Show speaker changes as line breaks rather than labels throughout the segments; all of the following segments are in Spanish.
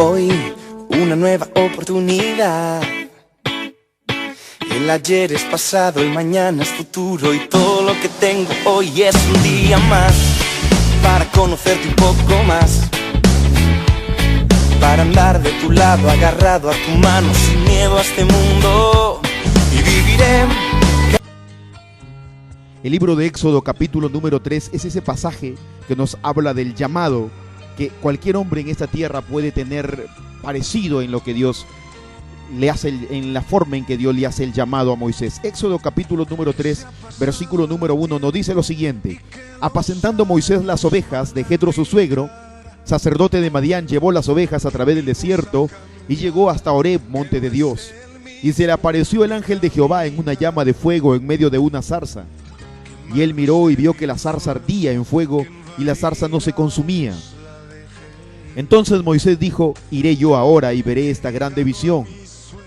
hoy una nueva oportunidad. El ayer es pasado, el mañana es futuro, y todo lo que tengo hoy es un día más para conocerte un poco más, para andar de tu lado, agarrado a tu mano, sin miedo a este mundo, y viviré.
El libro de Éxodo capítulo número 3 es ese pasaje que nos habla del llamado que cualquier hombre en esta tierra puede tener parecido en lo que Dios le hace, en la forma en que Dios le hace el llamado a Moisés. Éxodo capítulo número 3, versículo número 1 nos dice lo siguiente: apacentando Moisés las ovejas de Jetro su suegro, sacerdote de Madián, llevó las ovejas a través del desierto y llegó hasta Horeb, monte de Dios. Y se le apareció el ángel de Jehová en una llama de fuego en medio de una zarza. Y él miró y vio que la zarza ardía en fuego y la zarza no se consumía. Entonces Moisés dijo: iré yo ahora y veré esta grande visión.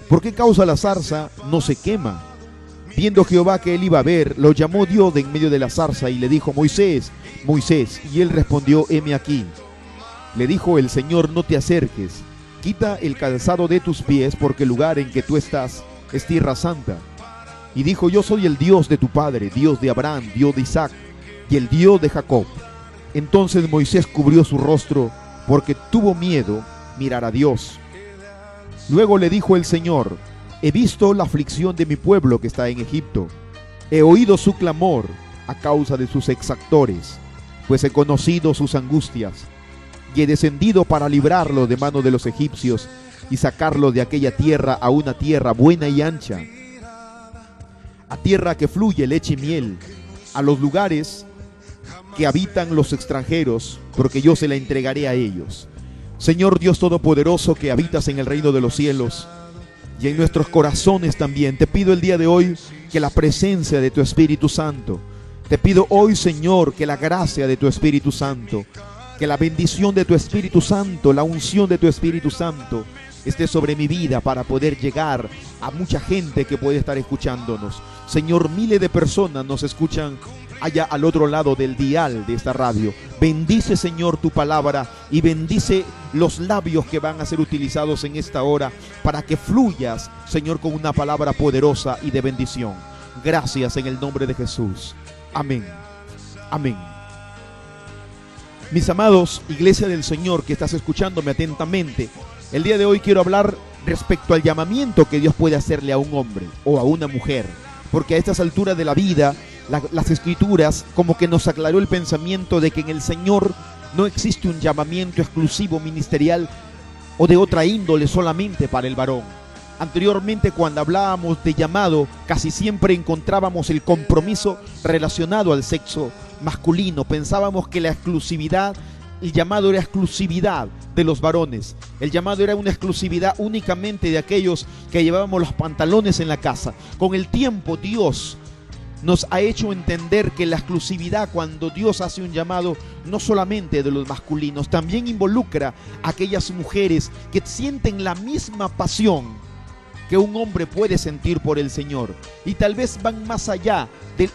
¿Por qué causa la zarza no se quema? Viendo Jehová que él iba a ver, lo llamó Dios de en medio de la zarza y le dijo: Moisés, Moisés. Y él respondió: heme aquí. Le dijo el Señor: no te acerques, quita el calzado de tus pies, porque el lugar en que tú estás es tierra santa. Y dijo: yo soy el Dios de tu padre, Dios de Abraham, Dios de Isaac y el Dios de Jacob. Entonces Moisés cubrió su rostro porque tuvo miedo mirar a Dios. Luego le dijo el Señor: he visto la aflicción de mi pueblo que está en Egipto. He oído su clamor a causa de sus exactores, pues he conocido sus angustias. Y he descendido para librarlo de mano de los egipcios y sacarlo de aquella tierra a una tierra buena y ancha, a tierra que fluye leche y miel, a los lugares que habitan los extranjeros, porque yo se la entregaré a ellos. Señor Dios Todopoderoso, que habitas en el reino de los cielos y en nuestros corazones también, te pido el día de hoy que la presencia de tu Espíritu Santo, te pido hoy, Señor, que la gracia de tu Espíritu Santo, que la bendición de tu Espíritu Santo, la unción de tu Espíritu Santo esté sobre mi vida para poder llegar a mucha gente que puede estar escuchándonos. Señor, miles de personas nos escuchan allá al otro lado del dial de esta radio. Bendice, Señor, tu palabra y bendice los labios que van a ser utilizados en esta hora para que fluyas, Señor, con una palabra poderosa y de bendición. Gracias en el nombre de Jesús. Amén. Amén. Mis amados, iglesia del Señor que estás escuchándome atentamente, el día de hoy quiero hablar respecto al llamamiento que Dios puede hacerle a un hombre o a una mujer, porque a estas alturas de la vida, las escrituras como que nos aclaró el pensamiento de que en el Señor no existe un llamamiento exclusivo ministerial o de otra índole solamente para el varón. Anteriormente, cuando hablábamos de llamado, casi siempre encontrábamos el compromiso relacionado al sexo masculino. Pensábamos que la exclusividad, el llamado era exclusividad de los varones. El llamado era una exclusividad únicamente de aquellos que llevábamos los pantalones en la casa. Con el tiempo, Dios nos ha hecho entender que la exclusividad, cuando Dios hace un llamado, no solamente de los masculinos, también involucra a aquellas mujeres que sienten la misma pasión que un hombre puede sentir por el Señor, y tal vez van más allá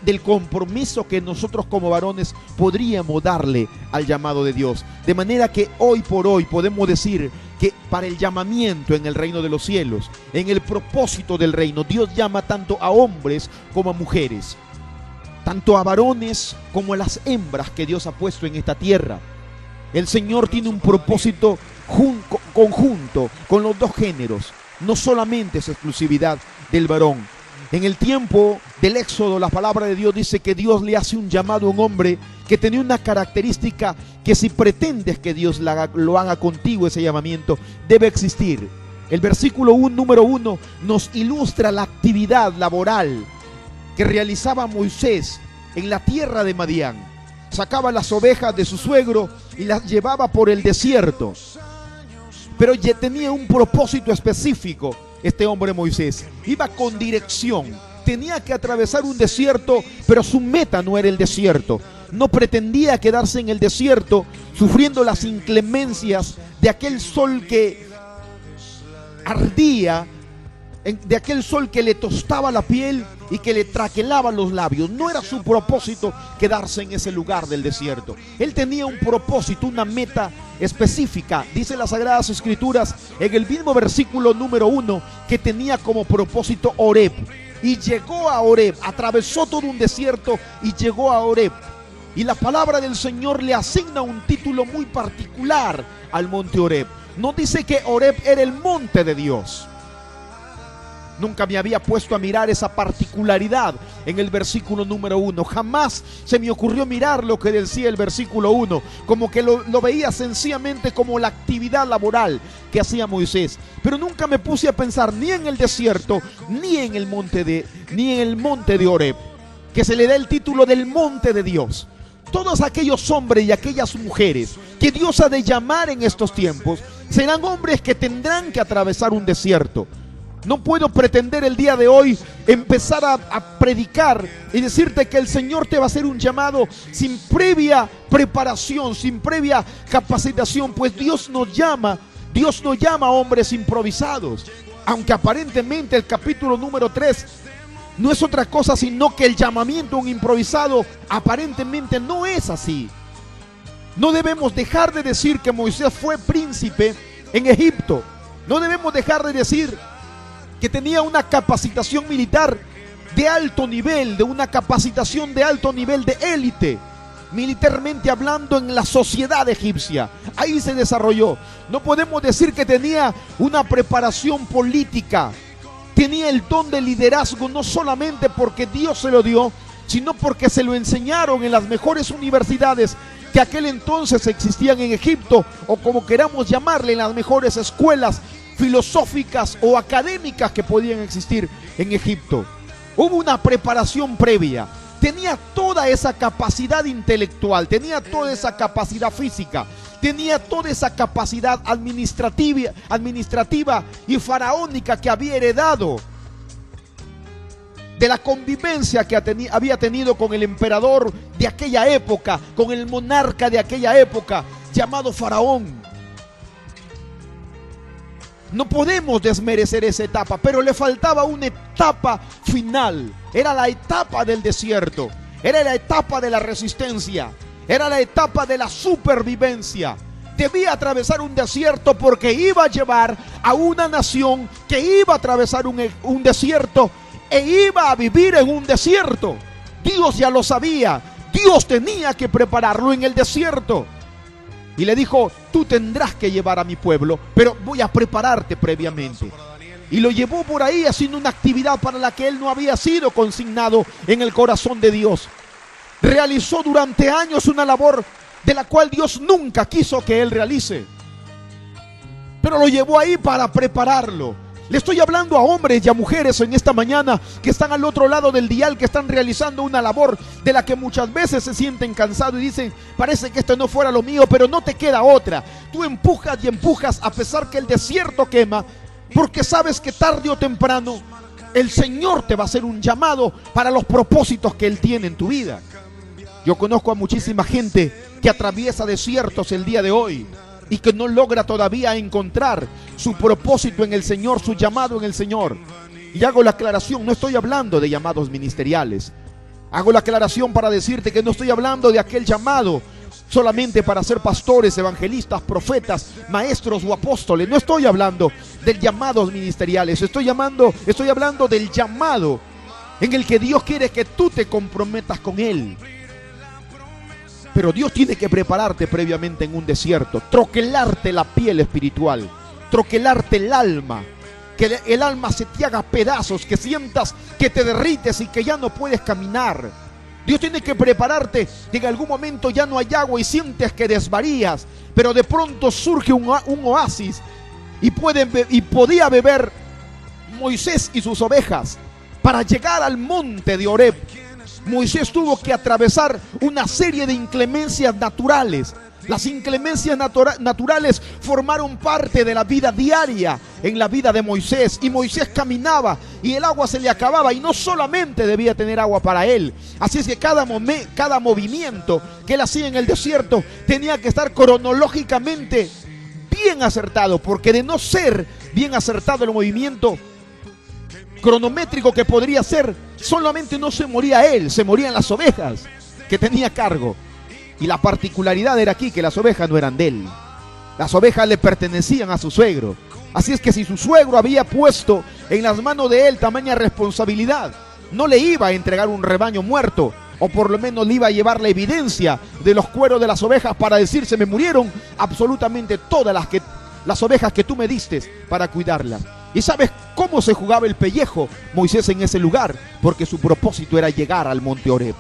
del compromiso que nosotros como varones podríamos darle al llamado de Dios. De manera que hoy por hoy podemos decir que para el llamamiento en el reino de los cielos, en el propósito del reino, Dios llama tanto a hombres como a mujeres, tanto a varones como a las hembras que Dios ha puesto en esta tierra. El Señor tiene un propósito conjunto con los dos géneros. No solamente es exclusividad del varón. En el tiempo del Éxodo, la palabra de Dios dice que Dios le hace un llamado a un hombre que tenía una característica que, si pretendes que Dios lo haga contigo, ese llamamiento debe existir. El versículo número 1 nos ilustra la actividad laboral que realizaba Moisés en la tierra de Madián. Sacaba las ovejas de su suegro y las llevaba por el desierto. Pero ya tenía un propósito específico este hombre Moisés. Iba con dirección. Tenía que atravesar un desierto, pero su meta no era el desierto. No pretendía quedarse en el desierto sufriendo las inclemencias de aquel sol que ardía de aquel sol que le tostaba la piel y que le traquelaba los labios. No era su propósito quedarse en ese lugar del desierto. Él tenía un propósito, una meta específica. Dice las Sagradas Escrituras en el mismo versículo número 1 que tenía como propósito Horeb. Y llegó a Horeb, atravesó todo un desierto y llegó a Horeb. Y la palabra del Señor le asigna un título muy particular al monte Horeb. No dice que Horeb era el monte de Dios. Nunca me había puesto a mirar esa particularidad en el versículo número 1. Jamás se me ocurrió mirar lo que decía el versículo 1, como que lo veía sencillamente como la actividad laboral que hacía Moisés. Pero nunca me puse a pensar ni en el desierto, ni en el monte de Horeb, que se le da el título del monte de Dios. Todos aquellos hombres y aquellas mujeres que Dios ha de llamar en estos tiempos serán hombres que tendrán que atravesar un desierto. No puedo pretender el día de hoy empezar a predicar y decirte que el Señor te va a hacer un llamado sin previa preparación, sin previa capacitación, pues Dios no llama a hombres improvisados. Aunque aparentemente el capítulo número 3 no es otra cosa sino que el llamamiento a un improvisado aparentemente no es así. No debemos dejar de decir que Moisés fue príncipe en Egipto. No debemos dejar de decir que tenía una capacitación militar de alto nivel, de una capacitación de alto nivel de élite, militarmente hablando, en la sociedad egipcia. Ahí se desarrolló. No podemos decir que tenía una preparación política. Tenía el don de liderazgo no solamente porque Dios se lo dio, sino porque se lo enseñaron en las mejores universidades que aquel entonces existían en Egipto, o como queramos llamarle, en las mejores escuelas filosóficas o académicas que podían existir en Egipto. Hubo una preparación previa. Tenía toda esa capacidad intelectual, tenía toda esa capacidad física, tenía toda esa capacidad administrativa y faraónica que había heredado de la convivencia que había tenido con el emperador de aquella época, con el monarca de aquella época, llamado Faraón. No podemos desmerecer esa etapa, pero le faltaba una etapa final. Era la etapa del desierto, era la etapa de la resistencia, era la etapa de la supervivencia. Debía atravesar un desierto porque iba a llevar a una nación que iba a atravesar un desierto e iba a vivir en un desierto. Dios ya lo sabía, Dios tenía que prepararlo en el desierto. Y le dijo: tú tendrás que llevar a mi pueblo, pero voy a prepararte previamente. Y lo llevó por ahí haciendo una actividad para la que él no había sido consignado en el corazón de Dios. Realizó durante años una labor de la cual Dios nunca quiso que él realice, pero lo llevó ahí para prepararlo. Le estoy hablando a hombres y a mujeres en esta mañana que están al otro lado del dial, que están realizando una labor de la que muchas veces se sienten cansados y dicen: parece que esto no fuera lo mío, pero no te queda otra. Tú empujas y empujas a pesar que el desierto quema, porque sabes que tarde o temprano el Señor te va a hacer un llamado para los propósitos que Él tiene en tu vida. Yo conozco a muchísima gente que atraviesa desiertos el día de hoy y que no logra todavía encontrar su propósito en el Señor, su llamado en el Señor. Y hago la aclaración, no estoy hablando de llamados ministeriales. Hago la aclaración para decirte que no estoy hablando de aquel llamado solamente para ser pastores, evangelistas, profetas, maestros o apóstoles. No estoy hablando de llamados ministeriales. Estoy hablando del llamado en el que Dios quiere que tú te comprometas con Él. Pero Dios tiene que prepararte previamente en un desierto, troquelarte la piel espiritual, troquelarte el alma, que el alma se te haga pedazos, que sientas que te derrites y que ya no puedes caminar. Dios tiene que prepararte, que en algún momento ya no hay agua y sientes que desvarías, pero de pronto surge un oasis y podía beber Moisés y sus ovejas. Para llegar al monte de Horeb, Moisés tuvo que atravesar una serie de inclemencias naturales. Las inclemencias naturales formaron parte de la vida diaria en la vida de Moisés. Y Moisés caminaba y el agua se le acababa, y no solamente debía tener agua para él. Así es que cada movimiento que él hacía en el desierto tenía que estar cronológicamente bien acertado, porque de no ser bien acertado el movimiento, cronométrico que podría ser, solamente no se moría él, se morían las ovejas que tenía a cargo. Y la particularidad era aquí que las ovejas no eran de él. Las ovejas le pertenecían a su suegro. Así es que si su suegro había puesto en las manos de él tamaña responsabilidad, no le iba a entregar un rebaño muerto, o por lo menos le iba a llevar la evidencia de los cueros de las ovejas para decir: se me murieron absolutamente todas las ovejas que tú me diste para cuidarlas. ¿Y sabes cómo se jugaba el pellejo Moisés en ese lugar? Porque su propósito era llegar al monte Oreb.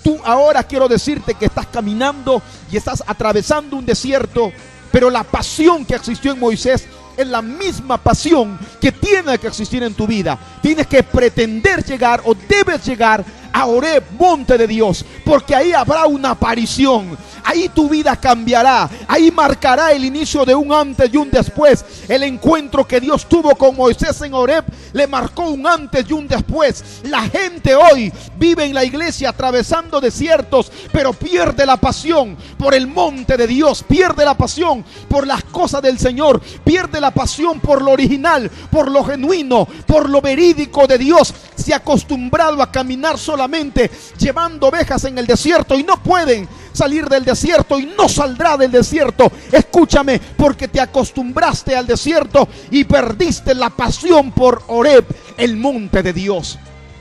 Tú ahora quiero decirte que estás caminando y estás atravesando un desierto, pero la pasión que existió en Moisés es la misma pasión que tiene que existir en tu vida. Tienes que pretender llegar, o debes llegar a Oreb, monte de Dios, porque ahí habrá una aparición. Ahí tu vida cambiará. Ahí marcará el inicio de un antes y un después. El encuentro que Dios tuvo con Moisés en Oreb le marcó un antes y un después. La gente hoy vive en la iglesia atravesando desiertos, pero pierde la pasión por el monte de Dios, pierde la pasión por las cosas del Señor, pierde la pasión por lo original, por lo genuino, por lo verídico de Dios. Se ha acostumbrado a caminar solamente llevando ovejas en el desierto y no pueden salir del desierto, y no saldrá del desierto. Escúchame, porque te acostumbraste al desierto y perdiste la pasión por Oreb, el monte de Dios.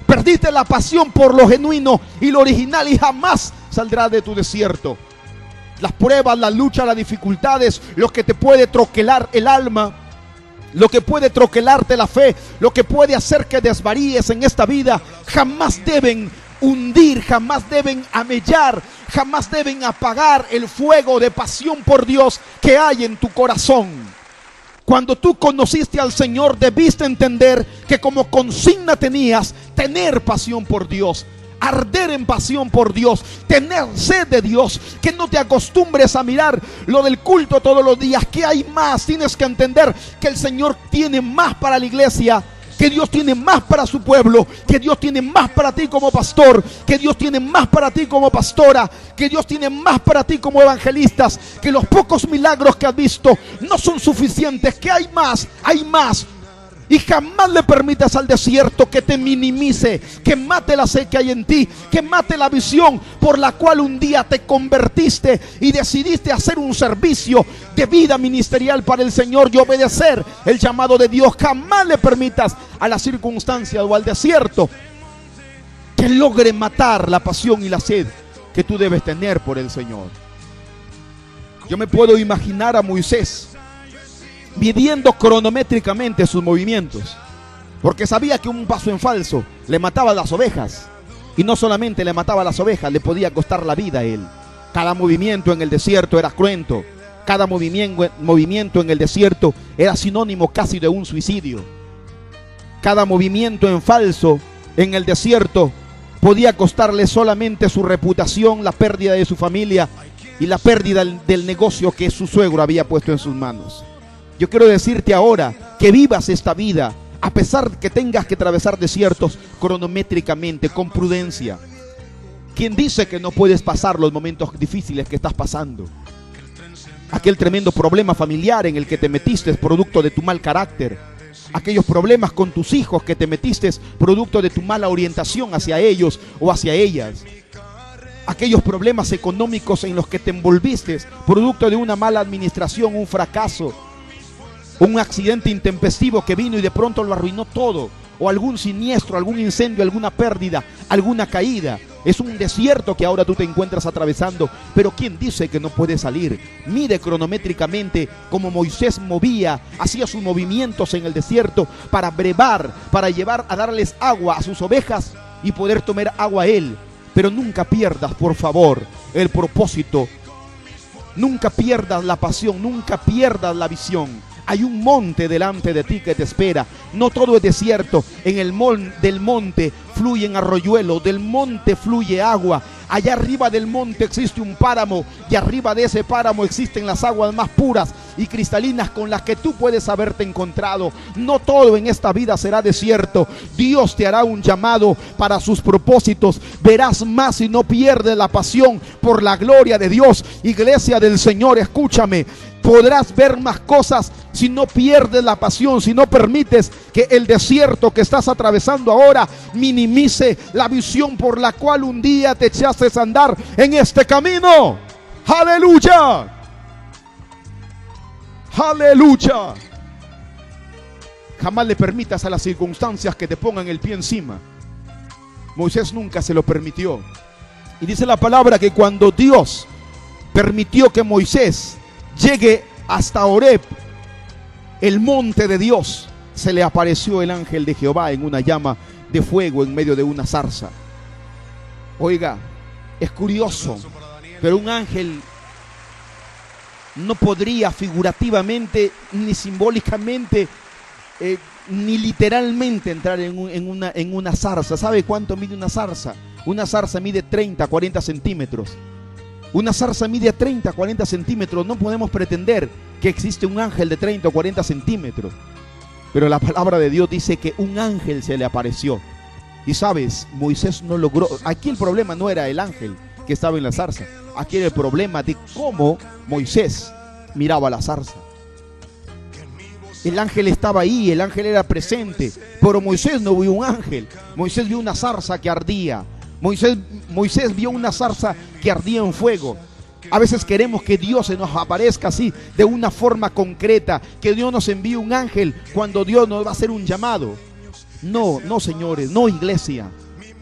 Perdiste la pasión por lo genuino y lo original, y jamás saldrá de tu desierto. Las pruebas, la lucha, las dificultades, lo que te puede troquelar el alma, lo que puede troquelarte la fe, lo que puede hacer que desvaríes en esta vida, jamás deben hundir, jamás deben amellar, jamás deben apagar el fuego de pasión por Dios que hay en tu corazón. Cuando tú conociste al Señor, debiste entender que como consigna tenías tener pasión por Dios, arder en pasión por Dios, tener sed de Dios, que no te acostumbres a mirar lo del culto todos los días, que hay más. Tienes que entender que el Señor tiene más para la iglesia, que Dios tiene más para su pueblo, que Dios tiene más para ti como pastor, que Dios tiene más para ti como pastora, que Dios tiene más para ti como evangelistas, que los pocos milagros que has visto no son suficientes, que hay más, hay más. Y jamás le permitas al desierto que te minimice, que mate la sed que hay en ti, que mate la visión por la cual un día te convertiste y decidiste hacer un servicio de vida ministerial para el Señor y obedecer el llamado de Dios. Jamás le permitas a la circunstancia o al desierto que logre matar la pasión y la sed que tú debes tener por el Señor. Yo me puedo imaginar a Moisés midiendo cronométricamente sus movimientos, porque sabía que un paso en falso le mataba a las ovejas, y no solamente le mataba a las ovejas, le podía costar la vida a él. Cada movimiento en el desierto era cruento, cada movimiento en el desierto era sinónimo casi de un suicidio. Cada movimiento en falso en el desierto podía costarle solamente su reputación, la pérdida de su familia y la pérdida del negocio que su suegro había puesto en sus manos. Yo quiero decirte ahora que vivas esta vida, a pesar que tengas que atravesar desiertos, cronométricamente, con prudencia. ¿Quién dice que no puedes pasar los momentos difíciles que estás pasando? Aquel tremendo problema familiar en el que te metiste producto de tu mal carácter. Aquellos problemas con tus hijos que te metiste producto de tu mala orientación hacia ellos o hacia ellas. Aquellos problemas económicos en los que te envolviste producto de una mala administración, un fracaso, un accidente intempestivo que vino y de pronto lo arruinó todo, o algún siniestro, algún incendio, alguna pérdida, alguna caída. Es un desierto que ahora tú te encuentras atravesando, pero ¿quién dice que no puedes salir? Mide cronométricamente como Moisés hacía sus movimientos en el desierto para brevar, para llevar a darles agua a sus ovejas y poder tomar agua a él. Pero nunca pierdas, por favor, el propósito. Nunca pierdas la pasión, nunca pierdas la visión. Hay un monte delante de ti que te espera. No todo es desierto. Del monte fluyen arroyuelos, del monte fluye agua. Allá arriba del monte existe un páramo, y arriba de ese páramo existen las aguas más puras y cristalinas con las que tú puedes haberte encontrado. No todo en esta vida será desierto. Dios te hará un llamado para sus propósitos. Verás más y no pierdes la pasión por la gloria de Dios. Iglesia del Señor, escúchame. Podrás ver más cosas si no pierdes la pasión, si no permites que el desierto que estás atravesando ahora minimice la visión por la cual un día te echaste a andar en este camino. ¡Aleluya! ¡Aleluya! Jamás le permitas a las circunstancias que te pongan el pie encima. Moisés nunca se lo permitió. Y dice la palabra que cuando Dios permitió que Moisés llegue hasta Horeb, el monte de Dios, se le apareció el ángel de Jehová en una llama de fuego en medio de una zarza. Oiga, es curioso, pero un ángel no podría figurativamente ni simbólicamente ni literalmente entrar en una zarza. ¿Sabe cuánto mide una zarza? Una zarza mide 30, 40 centímetros. Una zarza mide 30, 40 centímetros. No podemos pretender que existe un ángel de 30 o 40 centímetros. Pero la palabra de Dios dice que un ángel se le apareció. Y sabes, Moisés no logró. Aquí el problema no era el ángel que estaba en la zarza. Aquí era el problema de cómo Moisés miraba la zarza. El ángel estaba ahí, el ángel era presente, pero Moisés no vio un ángel. Moisés vio una zarza que ardía. Moisés vio una zarza que ardía en fuego. A veces queremos que Dios se nos aparezca así, de una forma concreta, que Dios nos envíe un ángel cuando Dios nos va a hacer un llamado. No, no, señores, no, iglesia.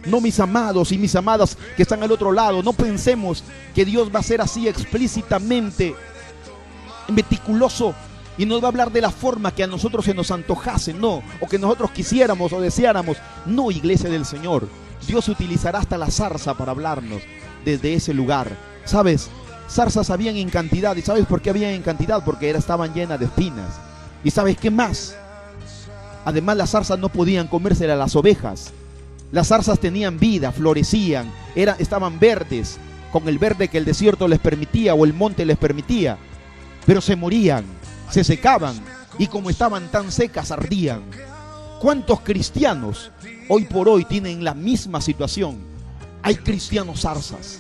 No, mis amados y mis amadas que están al otro lado, no pensemos que Dios va a ser así explícitamente meticuloso y nos va a hablar de la forma que a nosotros se nos antojase, no, o que nosotros quisiéramos o deseáramos. No, iglesia del Señor, Dios utilizará hasta la zarza para hablarnos desde ese lugar. ¿Sabes? Zarzas habían en cantidad. ¿Y sabes por qué habían en cantidad? Porque estaban llenas de espinas. ¿Y sabes qué más? Además, las zarzas no podían comérsela a las ovejas. Las zarzas tenían vida, florecían, estaban verdes, con el verde que el desierto les permitía o el monte les permitía, pero se morían, se secaban, y como estaban tan secas, ardían. ¿Cuántos cristianos hoy por hoy tienen la misma situación? Hay cristianos zarzas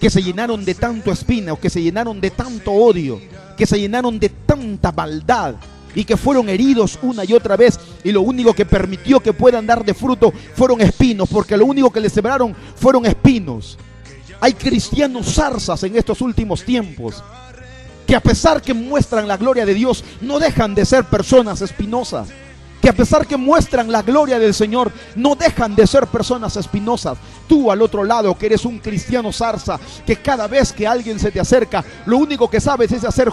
que se llenaron de tanto espina, o que se llenaron de tanto odio, que se llenaron de tanta maldad, y que fueron heridos una y otra vez, y lo único que permitió que puedan dar de fruto fueron espinos, porque lo único que les sembraron fueron espinos. Hay cristianos zarzas en estos últimos tiempos, que a pesar que muestran la gloria de Dios, no dejan de ser personas espinosas. Que a pesar que muestran la gloria del Señor, no dejan de ser personas espinosas. Tú al otro lado, que eres un cristiano zarza, que cada vez que alguien se te acerca, lo único que sabes es hacer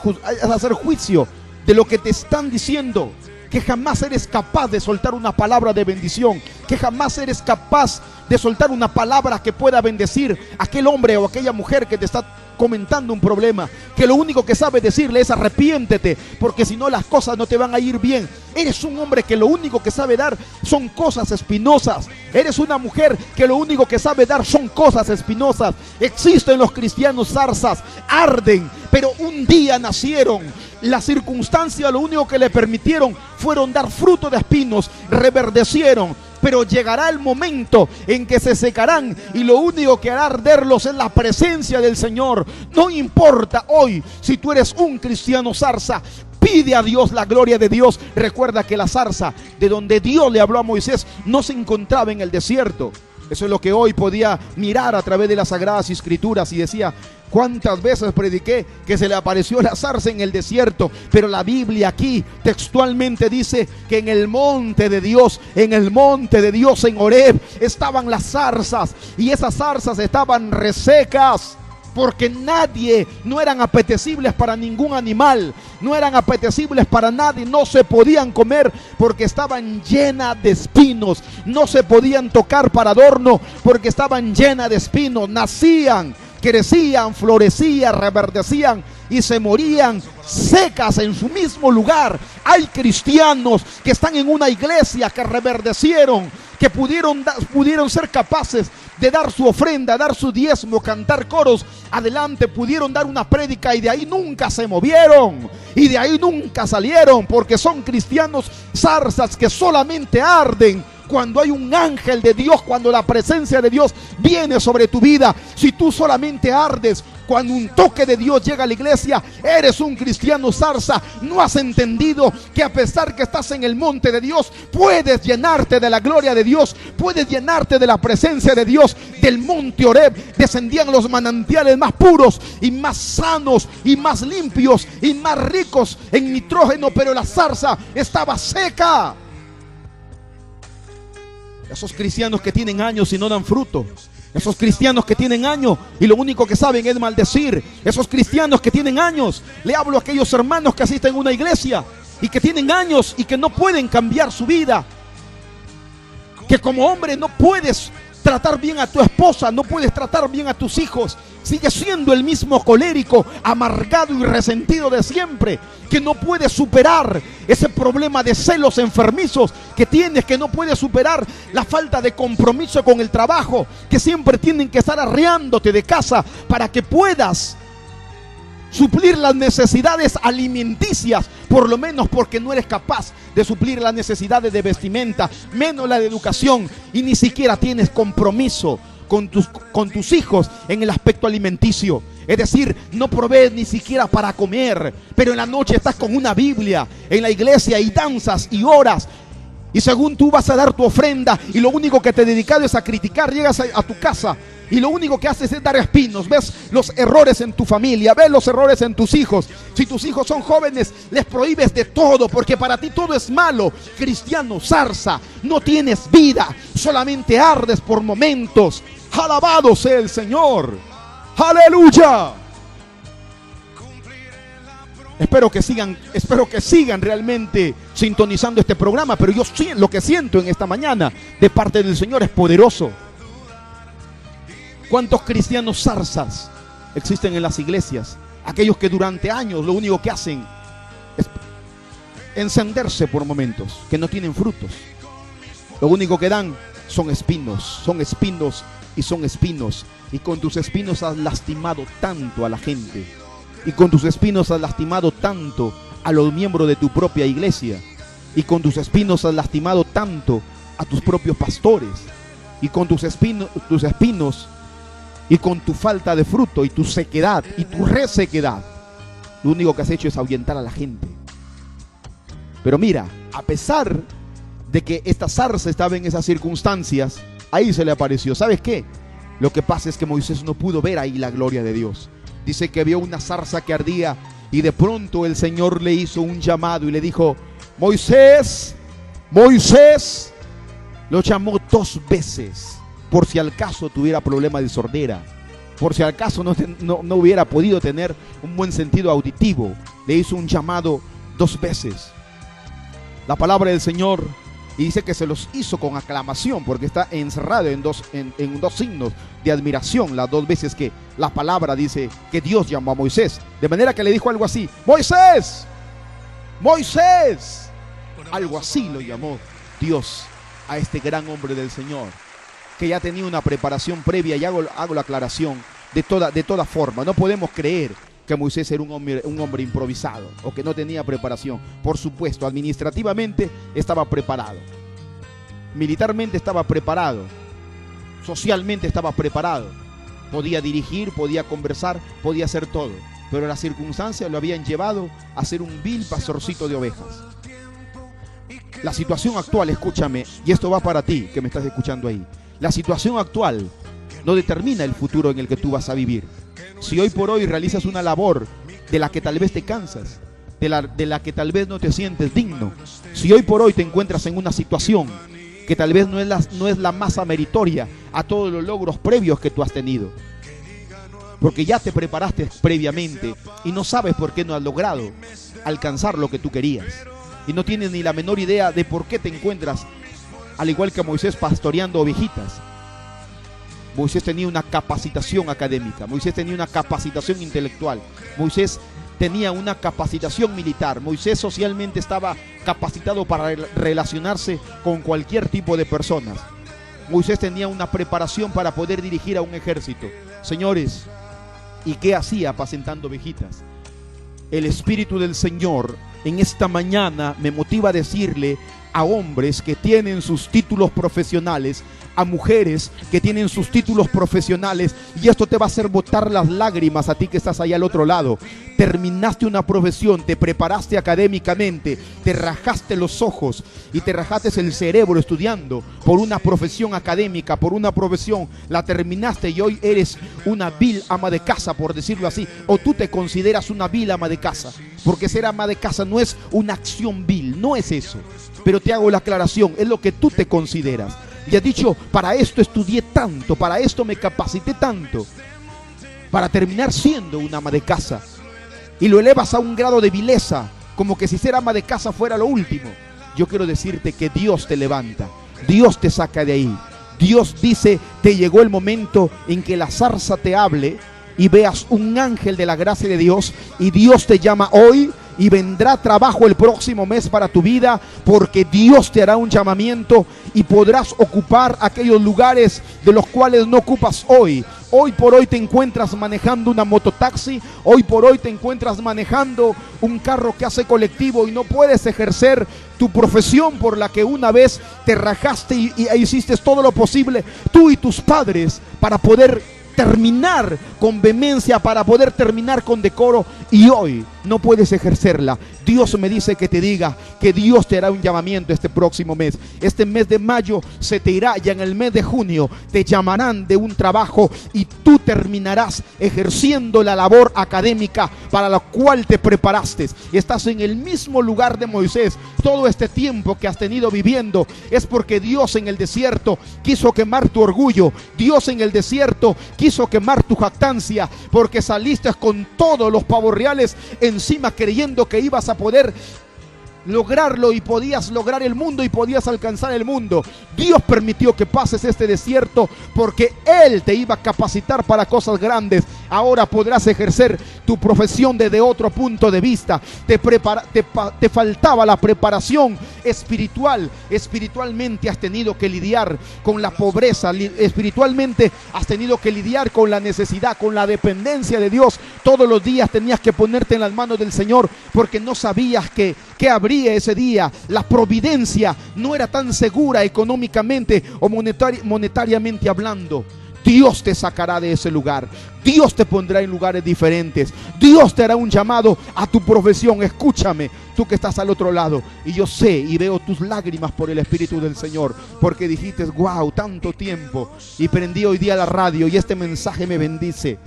juicio de lo que te están diciendo, que jamás eres capaz de soltar una palabra de bendición, que jamás eres capaz de soltar una palabra que pueda bendecir a aquel hombre o aquella mujer que te está comentando un problema, que lo único que sabe decirle es arrepiéntete, porque si no las cosas no te van a ir bien. Eres un hombre que lo único que sabe dar son cosas espinosas. Eres una mujer que lo único que sabe dar son cosas espinosas. Existen los cristianos zarzas, arden, pero un día nacieron. Las circunstancias lo único que le permitieron fueron dar fruto de espinos, reverdecieron. Pero llegará el momento en que se secarán, y lo único que hará arderlos es la presencia del Señor. No importa hoy si tú eres un cristiano zarza, pide a Dios la gloria de Dios. Recuerda que la zarza de donde Dios le habló a Moisés no se encontraba en el desierto. Eso es lo que hoy podía mirar a través de las Sagradas Escrituras y decía: ¿cuántas veces prediqué que se le apareció la zarza en el desierto? Pero la Biblia aquí textualmente dice que en el monte de Dios, en Horeb, estaban las zarzas, y esas zarzas estaban resecas, porque no eran apetecibles para ningún animal, no eran apetecibles para nadie, no se podían comer porque estaban llenas de espinos, no se podían tocar para adorno porque estaban llenas de espinos. Nacían, crecían, florecían, reverdecían y se morían secas en su mismo lugar. Hay cristianos que están en una iglesia que reverdecieron, que pudieron ser capaces de dar su ofrenda, dar su diezmo, cantar coros adelante, pudieron dar una prédica, y de ahí nunca se movieron, y de ahí nunca salieron, porque son cristianos zarzas que solamente arden cuando hay un ángel de Dios, cuando la presencia de Dios viene sobre tu vida. Si tú solamente ardes Cuando un toque de Dios llega a la iglesia, eres un cristiano zarza. No has entendido que a pesar que estás en el monte de Dios, puedes llenarte de la gloria de Dios, puedes llenarte de la presencia de Dios. Del monte Horeb descendían los manantiales más puros y más sanos y más limpios y más ricos en nitrógeno, pero la zarza estaba seca. Esos cristianos que tienen años y no dan fruto, esos cristianos que tienen años y lo único que saben es maldecir, esos cristianos que tienen años, le hablo a aquellos hermanos que asisten a una iglesia y que tienen años y que no pueden cambiar su vida, que como hombre no puedes tratar bien a tu esposa, no puedes tratar bien a tus hijos, sigues siendo el mismo colérico, amargado y resentido de siempre, que no puedes superar ese problema de celos enfermizos que tienes, que no puedes superar la falta de compromiso con el trabajo, que siempre tienen que estar arreándote de casa para que puedas suplir las necesidades alimenticias, por lo menos porque no eres capaz de suplir las necesidades de vestimenta, menos la de educación, y ni siquiera tienes compromiso con tus hijos en el aspecto alimenticio. Es decir, no provees ni siquiera para comer, pero en la noche estás con una Biblia en la iglesia y danzas y oras. Y según tú vas a dar tu ofrenda y lo único que te dedicas es a criticar, llegas a tu casa y lo único que haces es dar espinos. Ves los errores en tu familia, ves los errores en tus hijos. Si tus hijos son jóvenes, les prohíbes de todo porque para ti todo es malo. Cristiano zarza, no tienes vida, solamente ardes por momentos. Alabado sea el Señor. Aleluya. Espero que sigan realmente sintonizando este programa, pero yo lo que siento en esta mañana de parte del Señor es poderoso. ¿Cuántos cristianos zarzas existen en las iglesias? Aquellos que durante años lo único que hacen es encenderse por momentos, que no tienen frutos. Lo único que dan son espinos y son espinos. Y con tus espinos has lastimado tanto a la gente. Y con tus espinos has lastimado tanto a los miembros de tu propia iglesia. Y con tus espinos has lastimado tanto a tus propios pastores. Y con tus espinos y con tu falta de fruto y tu sequedad y tu resequedad, lo único que has hecho es ahuyentar a la gente. Pero mira, a pesar de que esta zarza estaba en esas circunstancias, ahí se le apareció. ¿Sabes qué? Lo que pasa es que Moisés no pudo ver ahí la gloria de Dios. Dice que vio una zarza que ardía y de pronto el Señor le hizo un llamado y le dijo: Moisés, Moisés. Lo llamó 2 veces por si al caso tuviera problema de sordera, por si al caso no hubiera podido tener un buen sentido auditivo. Le hizo un llamado 2 veces. La palabra del Señor, y dice que se los hizo con aclamación, porque está encerrado en dos signos de admiración las 2 veces que la palabra dice que Dios llamó a Moisés. De manera que le dijo algo así: Moisés, Moisés. Algo así lo llamó Dios a este gran hombre del Señor, que ya tenía una preparación previa. Y hago la aclaración de toda forma. No podemos creer que Moisés era un hombre improvisado o que no tenía preparación. Por supuesto, administrativamente estaba preparado, militarmente estaba preparado, socialmente estaba preparado, podía dirigir, podía conversar, podía hacer todo, pero las circunstancias lo habían llevado a ser un vil pastorcito de ovejas. La situación actual, escúchame, y esto va para ti que me estás escuchando ahí, la situación actual no determina el futuro en el que tú vas a vivir. Si hoy por hoy realizas una labor de la que tal vez te cansas, de la que tal vez no te sientes digno, si hoy por hoy te encuentras en una situación que tal vez no es la más ameritoria a todos los logros previos que tú has tenido, porque ya te preparaste previamente y no sabes por qué no has logrado alcanzar lo que tú querías, y no tienes ni la menor idea de por qué te encuentras al igual que Moisés pastoreando ovejitas. Moisés tenía una capacitación académica, Moisés tenía una capacitación intelectual, Moisés tenía una capacitación militar, Moisés socialmente estaba capacitado para relacionarse con cualquier tipo de personas. Moisés tenía una preparación para poder dirigir a un ejército. Señores, ¿y qué hacía apacentando ovejitas? El Espíritu del Señor en esta mañana me motiva a decirle a hombres que tienen sus títulos profesionales, a mujeres que tienen sus títulos profesionales, y esto te va a hacer botar las lágrimas a ti que estás allá al otro lado. Terminaste una profesión, te preparaste académicamente, te rajaste los ojos y te rajaste el cerebro estudiando por una profesión académica, por una profesión, la terminaste y hoy eres una vil ama de casa, por decirlo así, o tú te consideras una vil ama de casa, porque ser ama de casa no es una acción vil, no es eso, pero te hago la aclaración, es lo que tú te consideras. Y has dicho, para esto estudié tanto, para esto me capacité tanto, para terminar siendo una ama de casa. Y lo elevas a un grado de vileza, como que si ser ama de casa fuera lo último. Yo quiero decirte que Dios te levanta, Dios te saca de ahí. Dios dice, te llegó el momento en que la zarza te hable y veas un ángel de la gracia de Dios, y Dios te llama hoy. Y vendrá trabajo el próximo mes para tu vida, porque Dios te hará un llamamiento y podrás ocupar aquellos lugares de los cuales no ocupas hoy. Hoy por hoy te encuentras manejando una mototaxi, hoy por hoy te encuentras manejando un carro que hace colectivo y no puedes ejercer tu profesión por la que una vez te rajaste y hiciste todo lo posible, tú y tus padres, para poder terminar con vehemencia, para poder terminar con decoro, y hoy no puedes ejercerla. Dios me dice que te diga que Dios te hará un llamamiento este próximo mes. Este mes de mayo se te irá, y en el mes de junio te llamarán de un trabajo y tú terminarás ejerciendo la labor académica para la cual te preparaste. Estás en el mismo lugar de Moisés. Todo este tiempo que has tenido viviendo es porque Dios en el desierto quiso quemar tu orgullo. Dios en el desierto quiso quemar tu jactancia, porque saliste con todos los pavos reales encima, creyendo que ibas a poder lograrlo y podías lograr el mundo y podías alcanzar el mundo. Dios permitió que pases este desierto porque Él te iba a capacitar para cosas grandes. Ahora podrás ejercer tu profesión desde otro punto de vista. Te faltaba la preparación espiritual. Espiritualmente has tenido que lidiar con la pobreza. Espiritualmente has tenido que lidiar con la necesidad, con la dependencia de Dios. Todos los días tenías que ponerte en las manos del Señor, porque no sabías que habría ese día. La providencia no era tan segura económicamente o monetariamente hablando. Dios te sacará de ese lugar. Dios te pondrá en lugares diferentes. Dios te hará un llamado a tu profesión. Escúchame, tú que estás al otro lado. Y yo sé y veo tus lágrimas por el Espíritu del Señor, porque dijiste, wow, tanto tiempo. Y prendí hoy día la radio y este mensaje me bendice.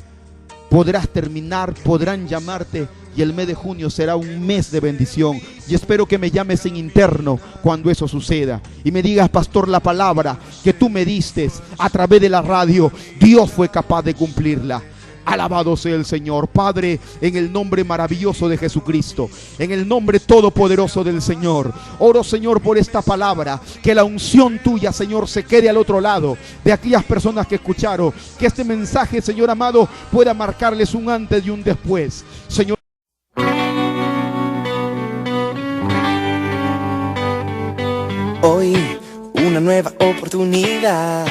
Podrás terminar, podrán llamarte, y el mes de junio será un mes de bendición. Y espero que me llames en interno cuando eso suceda y me digas, pastor, la palabra que tú me diste a través de la radio, Dios fue capaz de cumplirla. Alabado sea el Señor. Padre, en el nombre maravilloso de Jesucristo, en el nombre todopoderoso del Señor, oro, Señor, por esta palabra, que la unción tuya, Señor, se quede al otro lado de aquellas personas que escucharon, que este mensaje, Señor amado, pueda marcarles un antes y un después, Señor.
Hoy una nueva oportunidad.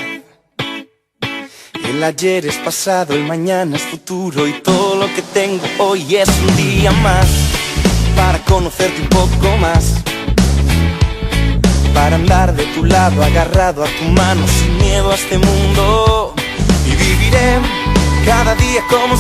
El ayer es pasado, el mañana es futuro, y todo lo que tengo hoy es un día más para conocerte un poco más, para andar de tu lado, agarrado a tu mano, sin miedo a este mundo, y viviré cada día como